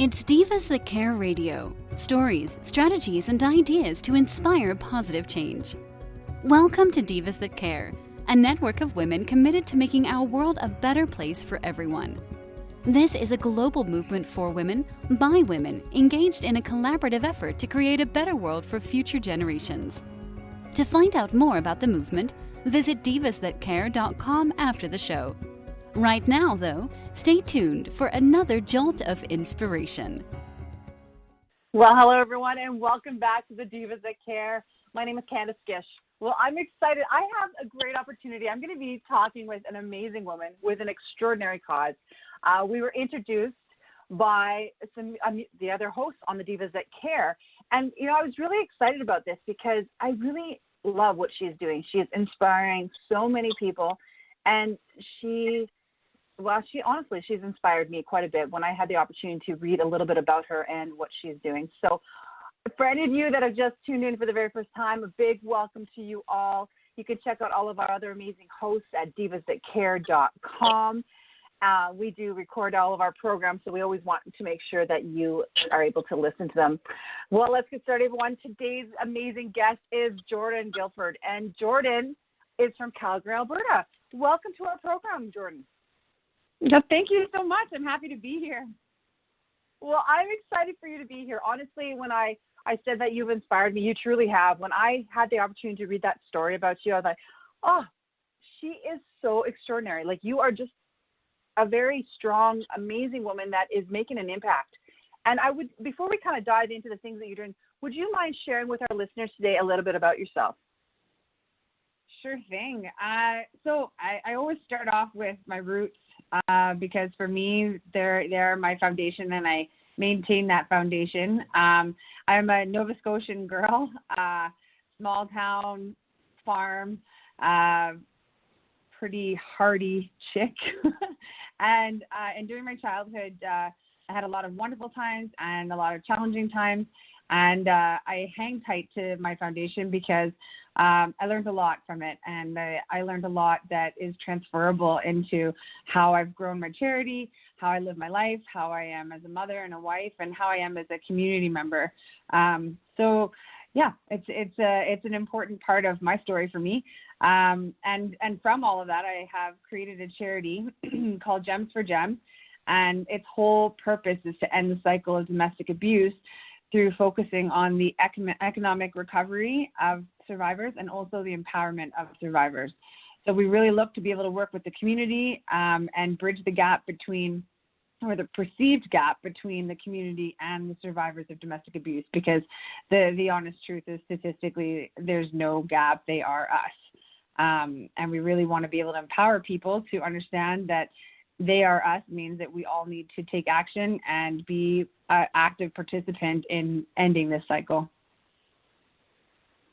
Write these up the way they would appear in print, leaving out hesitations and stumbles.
It's Divas That Care Radio. Stories, strategies, and ideas to inspire positive change. Welcome to Divas That Care, a network of women committed to making our world a better place for everyone. This is a global movement for women, by women, engaged in a collaborative effort to create a better world for future generations. To find out more about the movement, visit divasthatcare.com after the show. Right now, though, stay tuned for another jolt of inspiration. Well, hello, everyone, and welcome back to the Divas That Care. My name is Candace Gish. Well, I'm excited. I have a great opportunity. I'm going to be talking with an amazing woman with an extraordinary cause. We were introduced by the other hosts on the Divas That Care. And, I was really excited about this because I really love what she's doing. She is inspiring so many people. And she's inspired me quite a bit when I had the opportunity to read a little bit about her and what she's doing. So for any of you that have just tuned in for the very first time, a big welcome to you all. You can check out all of our other amazing hosts at divasthatcare.com. We do record all of our programs, so we always want to make sure that you are able to listen to them. Well, let's get started, everyone. Today's amazing guest is Jordan Guilford, and Jordan is from Calgary, Alberta. Welcome to our program, Jordan. Thank you so much. I'm happy to be here. Well, I'm excited for you to be here. Honestly, when I said that you've inspired me, you truly have. When I had the opportunity to read that story about you, I was like, oh, she is so extraordinary. Like, you are just a very strong, amazing woman that is making an impact. And before we kind of dive into the things that you're doing, would you mind sharing with our listeners today a little bit about yourself? Sure thing. So I always start off with my roots because for me, they're my foundation, and I maintain that foundation. I'm a Nova Scotian girl, small town, farm, pretty hardy chick. And during my childhood, I had a lot of wonderful times and a lot of challenging times. And I hang tight to my foundation because I learned a lot from it. And I learned a lot that is transferable into how I've grown my charity, how I live my life, how I am as a mother and a wife, and how I am as a community member. So yeah, it's an important part of my story for me. And from all of that, I have created a charity called Gems for Gems. And its whole purpose is to end the cycle of domestic abuse through focusing on the economic recovery of survivors and also the empowerment of survivors. So we really look to be able to work with the community and bridge the gap between, or the perceived gap between, the community and the survivors of domestic abuse, because the honest truth is, statistically, there's no gap. They are us. And we really want to be able to empower people to understand that they are us means that we all need to take action and be an active participant in ending this cycle.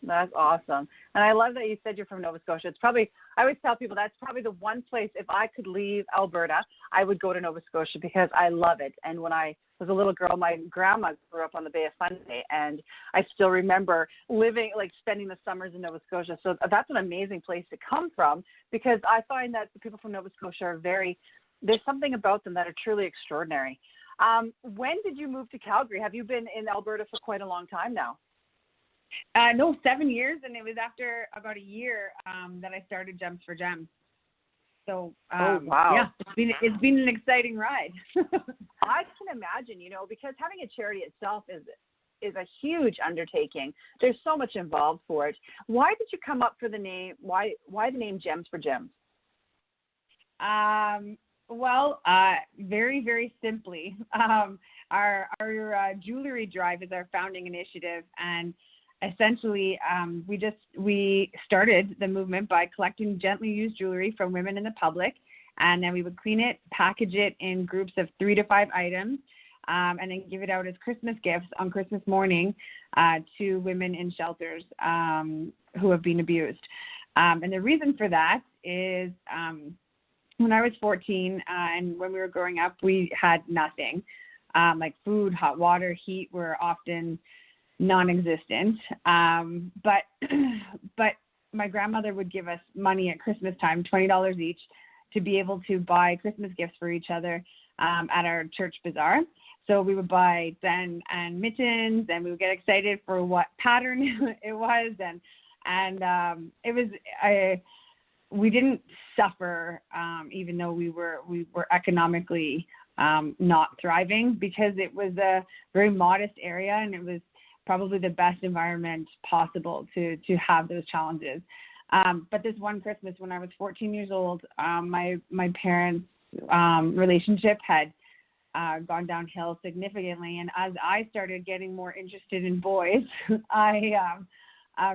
That's awesome. And I love that you said you're from Nova Scotia. I always tell people that's probably the one place, if I could leave Alberta, I would go to Nova Scotia because I love it. And when I was a little girl, my grandma grew up on the Bay of Fundy, and I still remember spending the summers in Nova Scotia. So that's an amazing place to come from, because I find that the people from Nova Scotia are there's something about them that are truly extraordinary. When did you move to Calgary? Have you been in Alberta for quite a long time now? No, 7 years, and it was after about a year that I started Gems for Gems. So, oh, wow. Yeah, it's been an exciting ride. I can imagine, because having a charity itself is a huge undertaking. There's so much involved for it. Why did you come up for the name? Why the name Gems for Gems? Well, very, very simply, our jewelry drive is our founding initiative, and essentially we started the movement by collecting gently used jewelry from women in the public, and then we would clean it, package it in groups of 3 to 5 items, and then give it out as Christmas gifts on Christmas morning to women in shelters who have been abused. And the reason for that is when I was 14 and when we were growing up, we had nothing. Like food, hot water, heat were often non-existent. But my grandmother would give us money at Christmas time, $20 each, to be able to buy Christmas gifts for each other at our church bazaar. So we would buy Den and mittens, and we would get excited for what pattern it was, and it was we didn't suffer, even though we were economically not thriving, because it was a very modest area, and it was probably the best environment possible to have those challenges. But this one Christmas, when I was 14 years old, my parents' relationship had gone downhill significantly, and as I started getting more interested in boys, I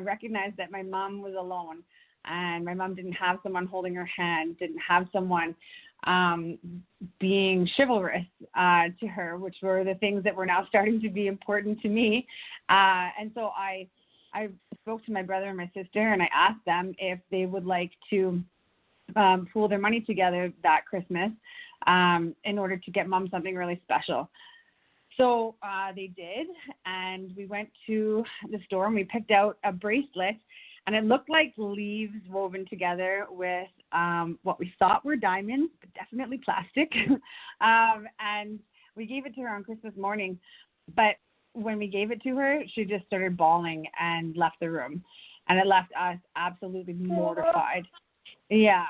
recognized that my mom was alone, and my mom didn't have someone holding her hand, didn't have someone being chivalrous to her, which were the things that were now starting to be important to me. And so I spoke to my brother and my sister, and I asked them if they would like to pool their money together that Christmas in order to get mom something really special. So they did, and we went to the store and we picked out a bracelet, and it looked like leaves woven together with what we thought were diamonds, but definitely plastic. And we gave it to her on Christmas morning. But when we gave it to her, she just started bawling and left the room. And it left us absolutely mortified. Yeah.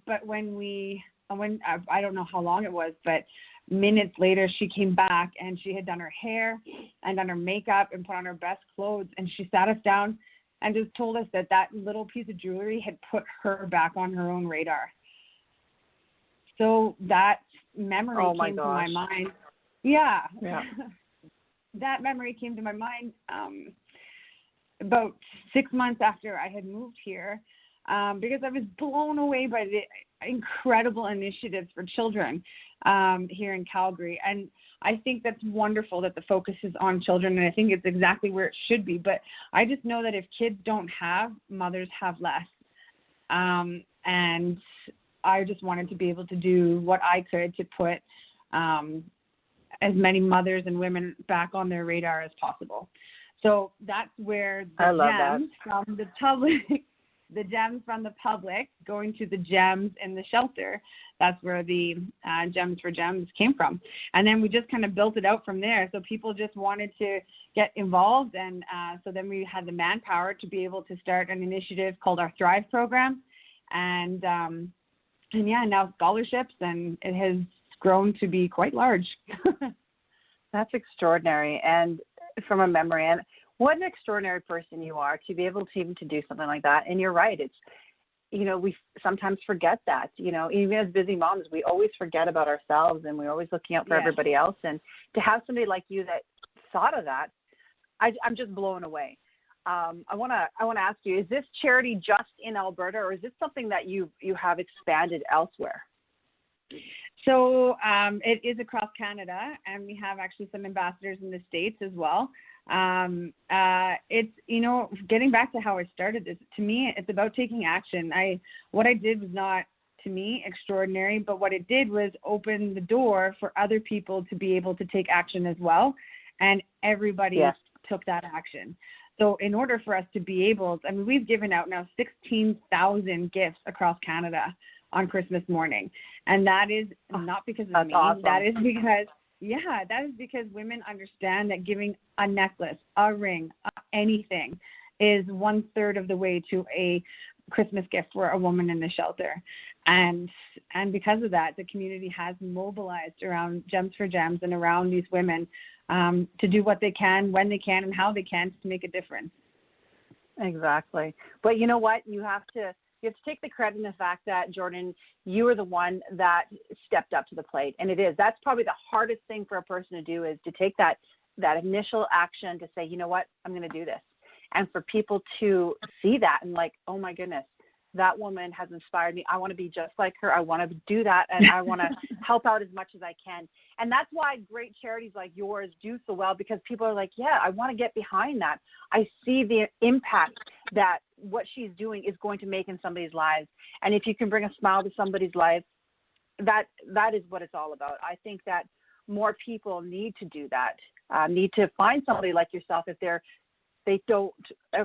But when I don't know how long it was, but minutes later, she came back and she had done her hair and done her makeup and put on her best clothes. And she sat us down and just told us that little piece of jewelry had put her back on her own radar. So that memory came to my mind. Yeah. That memory came to my mind about 6 months after I had moved here, because I was blown away by the incredible initiatives for children here in Calgary. And I think that's wonderful that the focus is on children, and I think it's exactly where it should be. But I just know that if kids don't have, mothers have less. And I just wanted to be able to do what I could to put as many mothers and women back on their radar as possible. So that's where the gems from the public going to the gems in the shelter, that's where the Gems for Gems came from. And then we just kind of built it out from there. So people just wanted to get involved. And so then we had the manpower to be able to start an initiative called our Thrive program. And now scholarships, and it has grown to be quite large. That's extraordinary. And from a memory, and what an extraordinary person you are to be able to even to do something like that. And you're right. It's, we sometimes forget that, even as busy moms, we always forget about ourselves, and we're always looking out for everybody else. And to have somebody like you that thought of that, I'm just blown away. I want to ask you, is this charity just in Alberta, or is this something that you have expanded elsewhere? So it is across Canada, and we have actually some ambassadors in the States as well. It's, getting back to how I started this, to me, it's about taking action. What I did was not, to me, extraordinary, but what it did was open the door for other people to be able to take action as well. And everybody took that action. So in order for us to be able, we've given out now 16,000 gifts across Canada on Christmas morning. And that is not because of me. Awesome. That is because women understand that giving a necklace, a ring, anything is 1/3 of the way to a Christmas gift for a woman in the shelter. And because of that, the community has mobilized around Gems for Gems and around these women to do what they can, when they can, and how they can to make a difference. Exactly. But you know what? You have to take the credit in the fact that, Jordan, you were the one that stepped up to the plate. And that's probably the hardest thing for a person to do, is to take that initial action to say, you know what, I'm going to do this. And for people to see that and like, oh my goodness, that woman has inspired me. I want to be just like her. I want to do that. And I want to help out as much as I can. And that's why great charities like yours do so well, because people are like, yeah, I want to get behind that. I see the impact that what she's doing is going to make in somebody's lives. And if you can bring a smile to somebody's life, that is what it's all about. I think that more people need to do that, need to find somebody like yourself if they don't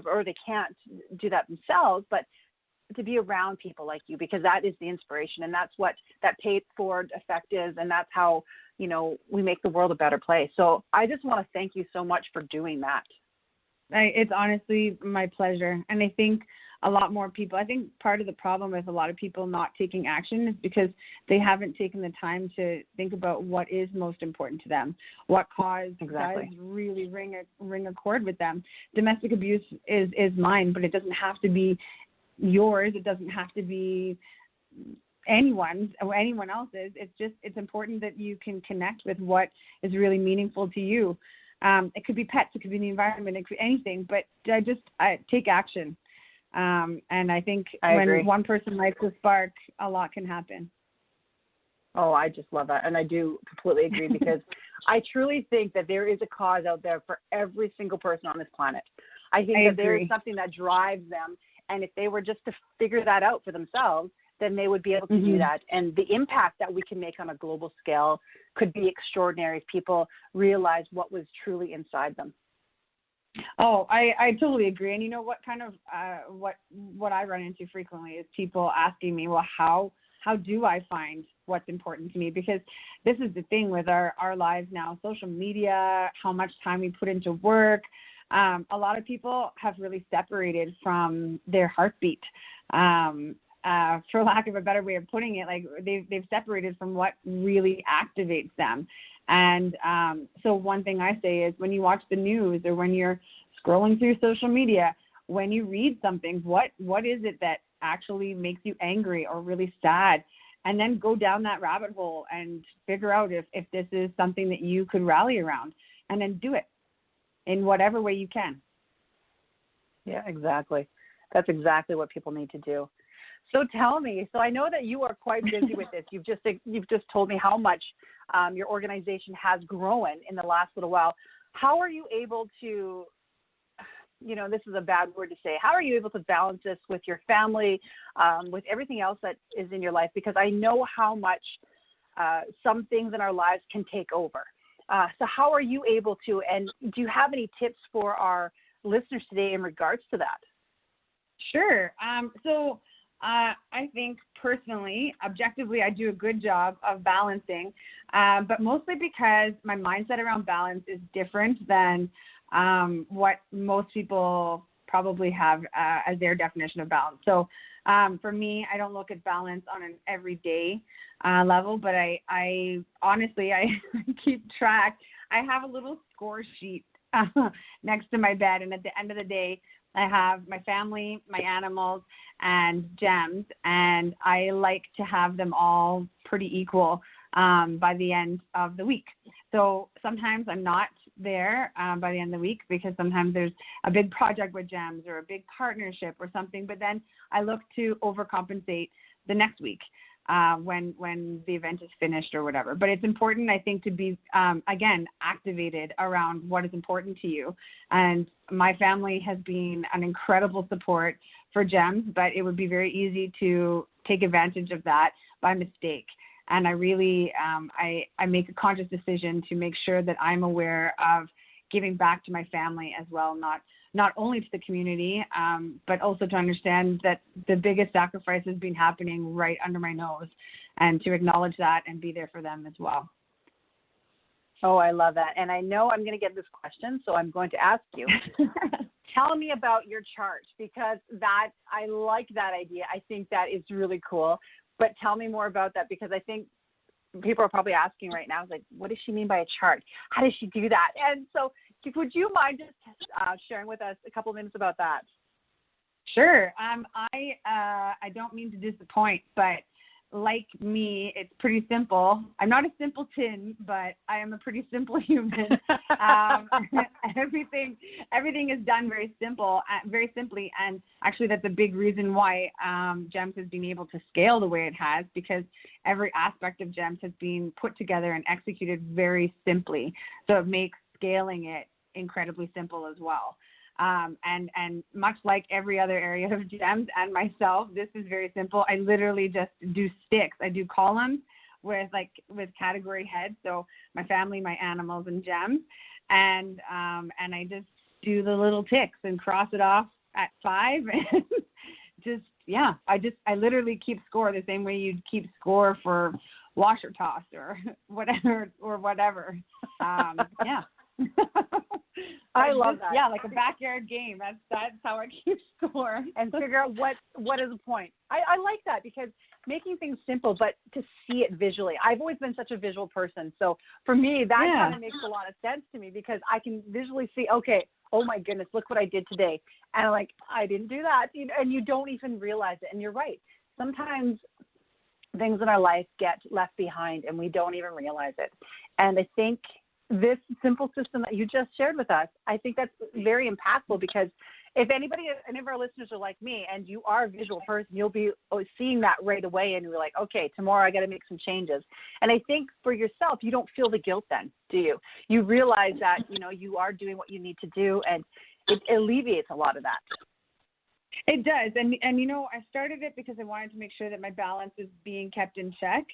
or they can't do that themselves, but to be around people like you, because that is the inspiration, and that's what that pay it forward effect is, and that's how, you know, we make the world a better place. So I just want to thank you so much for doing that. It's honestly my pleasure. And I think a lot more people, I think part of the problem with a lot of people not taking action is because they haven't taken the time to think about what is most important to them, what cause does really ring a chord with them. Domestic abuse is mine, but it doesn't have to be yours. It doesn't have to be anyone's or anyone else's. It's important that you can connect with what is really meaningful to you. It could be pets, it could be the environment, it could be anything, but I take action. And I think when one person lights a spark, a lot can happen. Oh, I just love that. And I do completely agree, because I truly think that there is a cause out there for every single person on this planet. I think that there is something that drives them. And if they were just to figure that out for themselves, then they would be able to do that. And the impact that we can make on a global scale could be extraordinary if people realize what was truly inside them. Oh, I totally agree. And you know what kind of what I run into frequently is people asking me, well, how do I find what's important to me? Because this is the thing with our lives now, social media, how much time we put into work. A lot of people have really separated from their heartbeat. For lack of a better way of putting it, like they've separated from what really activates them. And so one thing I say is, when you watch the news or when you're scrolling through social media, when you read something, what is it that actually makes you angry or really sad? And then go down that rabbit hole and figure out if this is something that you could rally around, and then do it in whatever way you can. Yeah, exactly. That's exactly what people need to do. So tell me, so I know that you are quite busy with this. You've just told me how much your organization has grown in the last little while. How are you able to, you know, this is a bad word to say, how are you able to balance this with your family, with everything else that is in your life? Because I know how much some things in our lives can take over. So how are you able to, and do you have any tips for our listeners today in regards to that? Sure. So I think personally, objectively, I do a good job of balancing, but mostly because my mindset around balance is different than what most people probably have as their definition of balance. So for me, I don't look at balance on an everyday level, but I honestly, I keep track. I have a little score sheet next to my bed, and at the end of the day, I have my family, my animals, and gems, and I like to have them all pretty equal by the end of the week. So sometimes I'm not there by the end of the week, because sometimes there's a big project with gems or a big partnership or something, but then I look to overcompensate the next week when the event is finished or whatever. But it's important, I think, to be, again, activated around what is important to you. And my family has been an incredible support for GEMS, but it would be very easy to take advantage of that by mistake. And I really, I make a conscious decision to make sure that I'm aware of giving back to my family as well, not only to the community, but also to understand that the biggest sacrifice has been happening right under my nose, and to acknowledge that and be there for them as well. Oh, I love that. And I know I'm going to get this question, so I'm going to ask you. Tell me about your chart, because that, I like that idea. I think that is really cool. But tell me more about that, because I think people are probably asking right now, like, what does she mean by a chart? How does she do that? And so would you mind just sharing with us a couple of minutes about that? Sure. I don't mean to disappoint, but like me, it's pretty simple. I'm not a simpleton, but I am a pretty simple human. Everything is done very simply, and actually that's a big reason why GEMS has been able to scale the way it has, because every aspect of GEMS has been put together and executed very simply. So it makes scaling it incredibly simple as well. And much like every other area of GEMS and myself, this is very simple. I literally just do sticks. I do columns with category heads. So my family, my animals, and GEMS. And I just do the little ticks and cross it off at 5 and just, I literally keep score the same way you'd keep score for washer toss or whatever. Yeah. I love that. Yeah, like a backyard game. That's how I keep score. And figure out what is the point. I like that, because making things simple, but to see it visually. I've always been such a visual person. So for me, that kind of makes a lot of sense to me, because I can visually see, okay, oh my goodness, look what I did today. And I'm like, I didn't do that. And you don't even realize it. And you're right. Sometimes things in our life get left behind and we don't even realize it. And I think this simple system that you just shared with us, I think that's very impactful, because if any of our listeners are like me and you are a visual person, you'll be seeing that right away and you're like, okay, tomorrow I got to make some changes. And I think for yourself, you don't feel the guilt then, do you? You realize that, you are doing what you need to do, and it alleviates a lot of that. It does. And I started it because I wanted to make sure that my balance is being kept in check.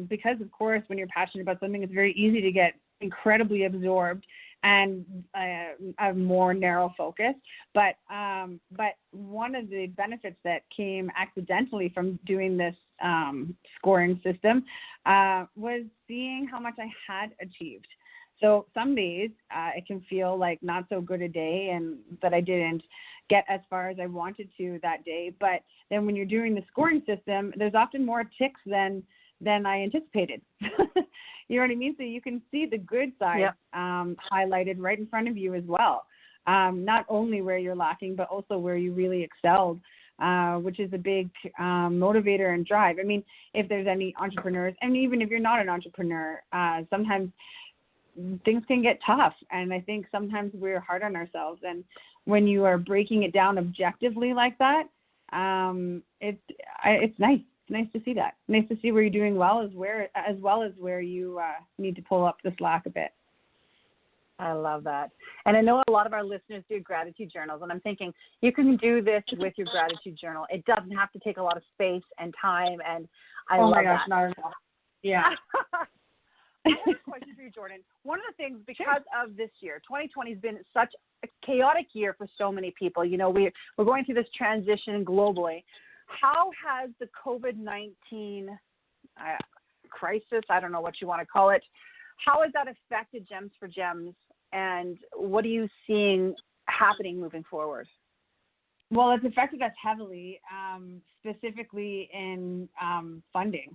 Because, of course, when you're passionate about something, it's very easy to get incredibly absorbed and a more narrow focus. But one of the benefits that came accidentally from doing this scoring system was seeing how much I had achieved. So some days it can feel like not so good a day and that I didn't get as far as I wanted to that day. But then when you're doing the scoring system, there's often more ticks than I anticipated. You know what I mean? So you can see the good side highlighted right in front of you as well. Not only where you're lacking, but also where you really excelled, which is a big motivator and drive. I mean, if there's any entrepreneurs, and even if you're not an entrepreneur, sometimes things can get tough. And I think sometimes we're hard on ourselves. And when you are breaking it down objectively like that, it's nice. It's nice to see that. Nice to see where you're doing well as well as where you need to pull up the slack a bit. I love that. And I know a lot of our listeners do gratitude journals, and I'm thinking you can do this with your gratitude journal. It doesn't have to take a lot of space and time, and I love that. Not at all. Yeah. I have a question for you, Jordan. One of the things, because of this year, 2020 has been such a chaotic year for so many people. We're going through this transition globally. How has the COVID-19 crisis, I don't know what you want to call it, how has that affected Gems for Gems, and what are you seeing happening moving forward? Well, it's affected us heavily, specifically in funding.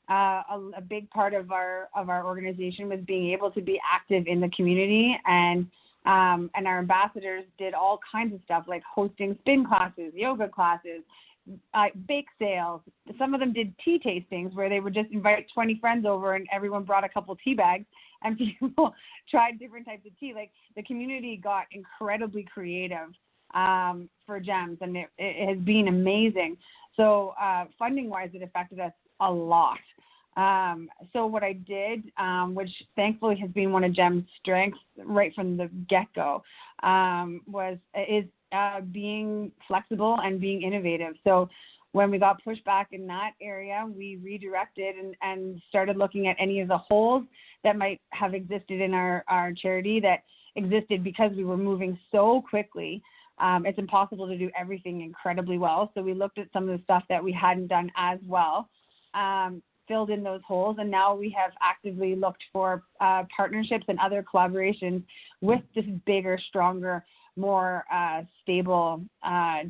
A big part of our organization was being able to be active in the community, and our ambassadors did all kinds of stuff like hosting spin classes, yoga classes, bake sales. Some of them did tea tastings where they would just invite 20 friends over and everyone brought a couple tea bags and people tried different types of tea. Like, the community got incredibly creative for Gems, and it has been amazing. So funding wise, it affected us a lot. So what I did, which thankfully has been one of Gem's strengths right from the get-go, is being flexible and being innovative. So when we got pushed back in that area, we redirected and started looking at any of the holes that might have existed in our charity that existed because we were moving so quickly. It's impossible to do everything incredibly well. So we looked at some of the stuff that we hadn't done as well, filled in those holes, and now we have actively looked for partnerships and other collaborations with this bigger, stronger, more stable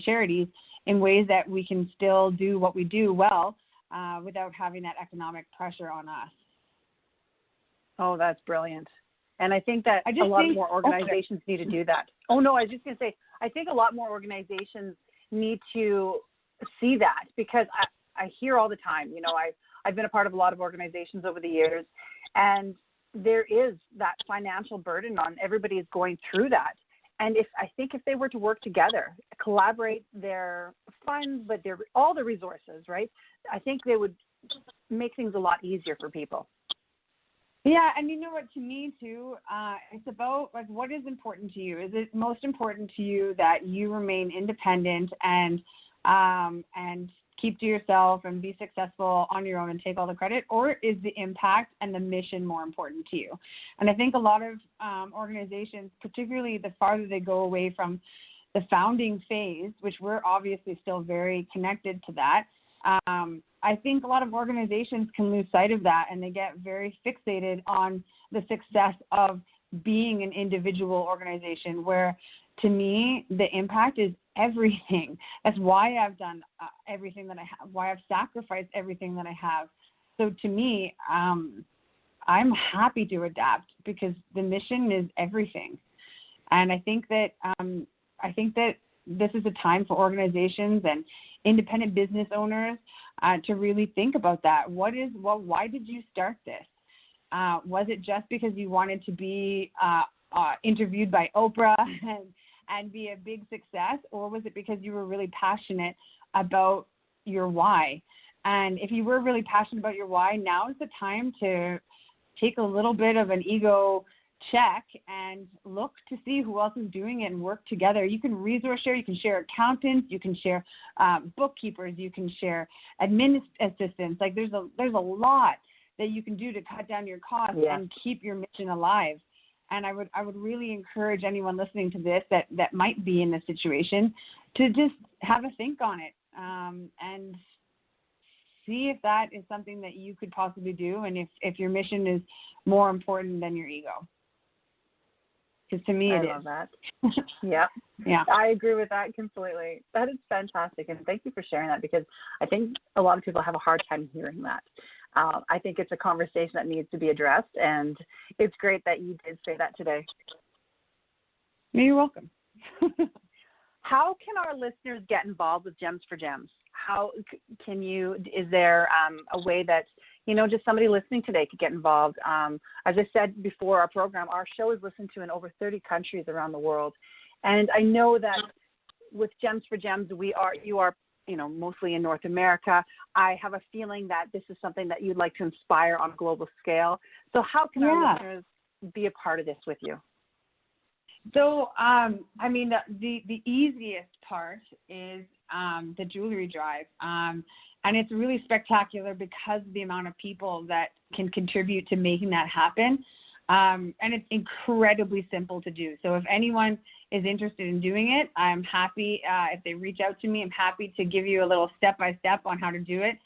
charities in ways that we can still do what we do well without having that economic pressure on us. Oh, that's brilliant. And I think that a lot more organizations need to do that. Oh, no, I was just going to say, I think a lot more organizations need to see that, because I hear all the time, I've been a part of a lot of organizations over the years, and there is that financial burden on everybody is going through that. And I think if they were to work together, collaborate their funds, but all the resources, right? I think they would make things a lot easier for people. Yeah, and you know what, to me too, it's about like what is important to you. Is it most important to you that you remain independent and keep to yourself and be successful on your own and take all the credit, or is the impact and the mission more important to you? And I think a lot of organizations, particularly the farther they go away from the founding phase, which we're obviously still very connected to that, I think a lot of organizations can lose sight of that, and they get very fixated on the success of being an individual organization, where to me, the impact is everything. That's why I've done everything that I have, why I've sacrificed everything that I have. So to me, I'm happy to adapt because the mission is everything. And I think that this is a time for organizations and independent business owners to really think about that. Why did you start this? Was it just because you wanted to be interviewed by Oprah and be a big success, or was it because you were really passionate about your why? And if you were really passionate about your why, now is the time to take a little bit of an ego check and look to see who else is doing it and work together. You can resource share, you can share accountants, you can share bookkeepers, you can share admin assistants. Like there's a lot that you can do to cut down your costs and keep your mission alive. And I would really encourage anyone listening to this that might be in this situation to just have a think on it and see if that is something that you could possibly do, and if your mission is more important than your ego. Because to me, it is. I love that. Yeah. I agree with that completely. That is fantastic, and thank you for sharing that, because I think a lot of people have a hard time hearing that. I think it's a conversation that needs to be addressed, and it's great that you did say that today. You're welcome. How can our listeners get involved with Gems for Gems? How can you, is there a way that, just somebody listening today could get involved? As I said before our program, our show is listened to in over 30 countries around the world. And I know that with Gems for Gems, you are mostly in North America. I have a feeling that this is something that you'd like to inspire on a global scale. So how can our listeners be a part of this with you? So, the easiest part is the jewelry drive. And it's really spectacular because of the amount of people that can contribute to making that happen. And it's incredibly simple to do. So if anyone is interested in doing it, I'm happy, if they reach out to me, I'm happy to give you a little step-by-step on how to do it.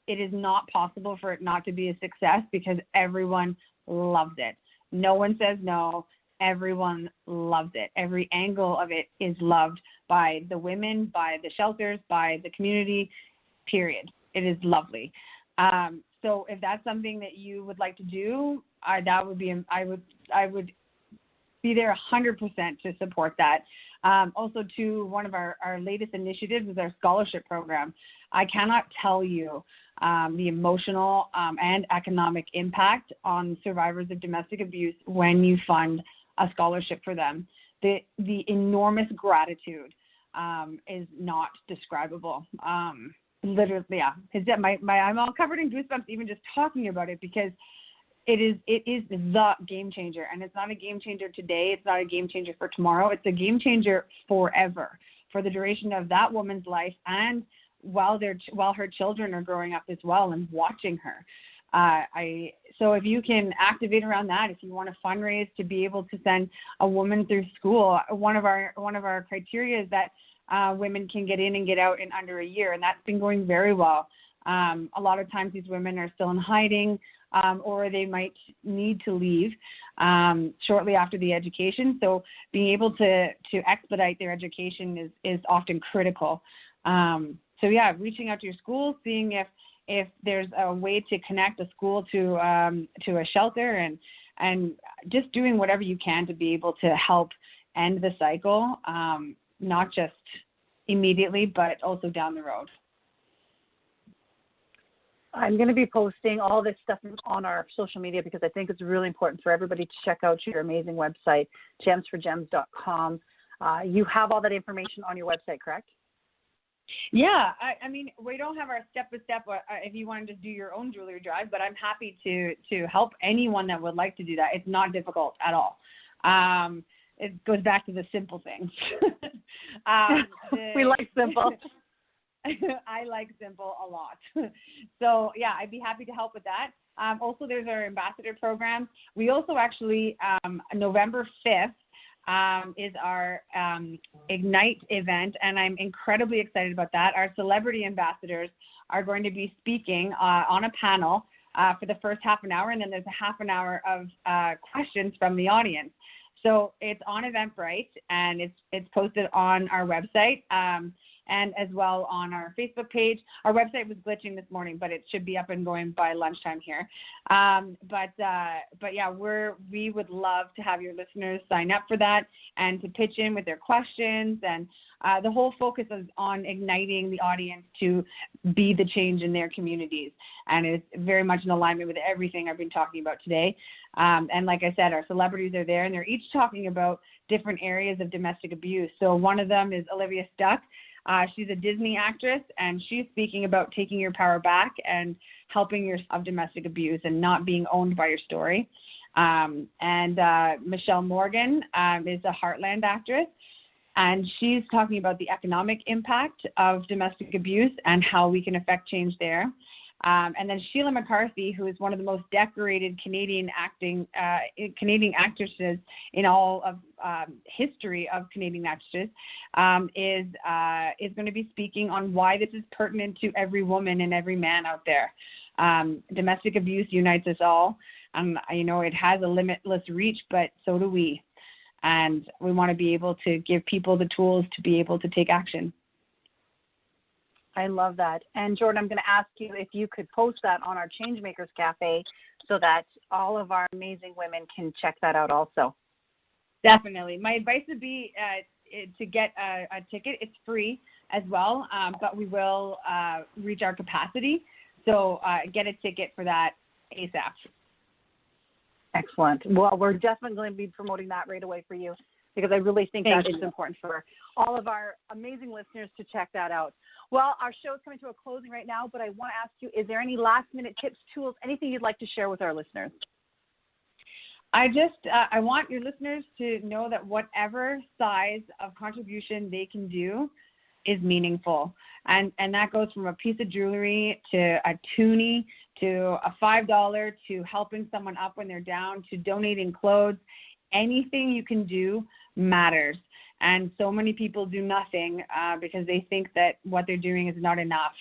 It is not possible for it not to be a success because everyone loves it. No one says no. Everyone loves it. Every angle of it is loved by the women, by the shelters, by the community, period. It is lovely. So if that's something that you would like to do, I would be there 100% to support that. Also, to one of our latest initiatives is our scholarship program. I cannot tell you the emotional and economic impact on survivors of domestic abuse when you fund a scholarship for them. The enormous gratitude is not describable. Literally, yeah. I'm all covered in goosebumps even just talking about it, because it is the game changer, and it's not a game changer today. It's not a game changer for tomorrow. It's a game changer forever, for the duration of that woman's life, and while her children are growing up as well and watching her. So if you can activate around that, if you want to fundraise to be able to send a woman through school, one of our criteria is that women can get in and get out in under a year, and that's been going very well. A lot of times these women are still in hiding, or they might need to leave shortly after the education. So being able to expedite their education is often critical. Reaching out to your school, seeing if there's a way to connect a school to a shelter, and just doing whatever you can to be able to help end the cycle, not just immediately, but also down the road. I'm going to be posting all this stuff on our social media because I think it's really important for everybody to check out your amazing website, gemsforgems.com. You have all that information on your website, correct? Yeah, I mean, we don't have our step-by-step if you want to just do your own jewelry drive, but I'm happy to help anyone that would like to do that. It's not difficult at all. It goes back to the simple things. We like simple. I like simple a lot. So, yeah, I'd be happy to help with that. Also, there's our ambassador program. We also actually, November 5th, is our Ignite event, and I'm incredibly excited about that. Our celebrity ambassadors are going to be speaking on a panel for the first half an hour, and then there's a half an hour of questions from the audience. So it's on Eventbrite, and it's posted on our website. And as well on our Facebook page. Our website was glitching this morning, but it should be up and going by lunchtime here. But yeah, we would love to have your listeners sign up for that and to pitch in with their questions. And the whole focus is on igniting the audience to be the change in their communities. And it's very much in alignment with everything I've been talking about today. And like I said, our celebrities are there, and they're each talking about different areas of domestic abuse. So one of them is Olivia Stuck. She's a Disney actress, and she's speaking about taking your power back and helping yourself of domestic abuse and not being owned by your story. And Michelle Morgan is a Heartland actress, and she's talking about the economic impact of domestic abuse and how we can affect change there. And then Sheila McCarthy, who is one of the most decorated Canadian actresses in all of history of Canadian actresses, is going to be speaking on why this is pertinent to every woman and every man out there. Domestic abuse unites us all. It has a limitless reach, but so do we. And we want to be able to give people the tools to be able to take action. I love that. And Jordan, I'm going to ask you if you could post that on our Changemakers Cafe so that all of our amazing women can check that out also. Definitely. My advice would be to get a ticket. It's free as well, but we will reach our capacity. So get a ticket for that ASAP. Excellent. Well, we're definitely going to be promoting that right away for you because I really think that is important for all of our amazing listeners to check that out. Well, our show is coming to a closing right now, but I want to ask you, is there any last-minute tips, tools, anything you'd like to share with our listeners? I want your listeners to know that whatever size of contribution they can do is meaningful. And that goes from a piece of jewelry to a toonie to a $5 to helping someone up when they're down to donating clothes. Anything you can do matters. And so many people do nothing because they think that what they're doing is not enough.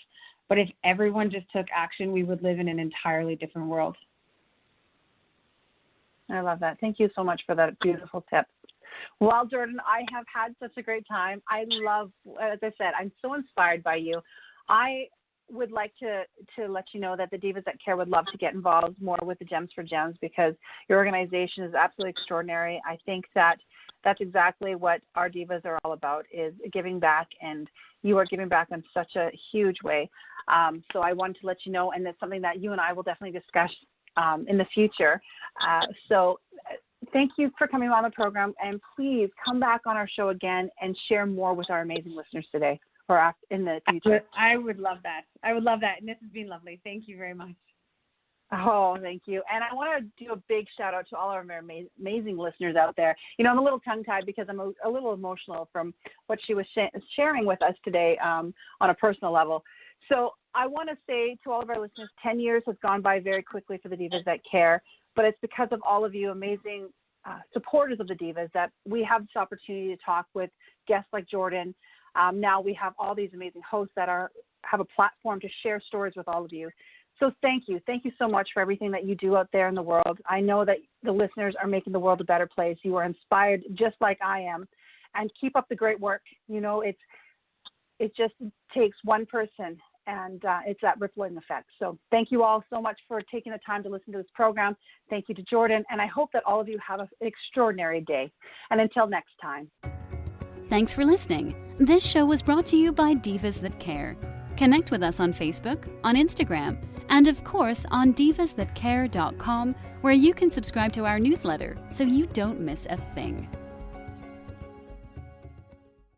But if everyone just took action, we would live in an entirely different world. I love that. Thank you so much for that beautiful tip. Well, Jordan, I have had such a great time. I love, as I said, I'm so inspired by you. I would like to let you know that the Divas That Care would love to get involved more with the Gems for Gems because your organization is absolutely extraordinary. I think that that's exactly what our divas are all about, is giving back, and you are giving back in such a huge way. So I wanted to let you know, and it's something that you and I will definitely discuss in the future. So thank you for coming on the program, and please come back on our show again and share more with our amazing listeners today or in the future. I would love that. I would love that, and this has been lovely. Thank you very much. Oh, thank you. And I want to do a big shout out to all of our amazing listeners out there. I'm a little tongue-tied because I'm a little emotional from what she was sharing with us today on a personal level. So I want to say to all of our listeners, 10 years has gone by very quickly for the Divas That Care, but it's because of all of you amazing supporters of the Divas that we have this opportunity to talk with guests like Jordan. Now we have all these amazing hosts that have a platform to share stories with all of you. So thank you. Thank you so much for everything that you do out there in the world. I know that the listeners are making the world a better place. You are inspired just like I am. And keep up the great work. It just takes one person, and it's that rippling effect. So thank you all so much for taking the time to listen to this program. Thank you to Jordan, and I hope that all of you have an extraordinary day. And until next time. Thanks for listening. This show was brought to you by Divas That Care. Connect with us on Facebook, on Instagram, and of course on divasthatcare.com, where you can subscribe to our newsletter so you don't miss a thing.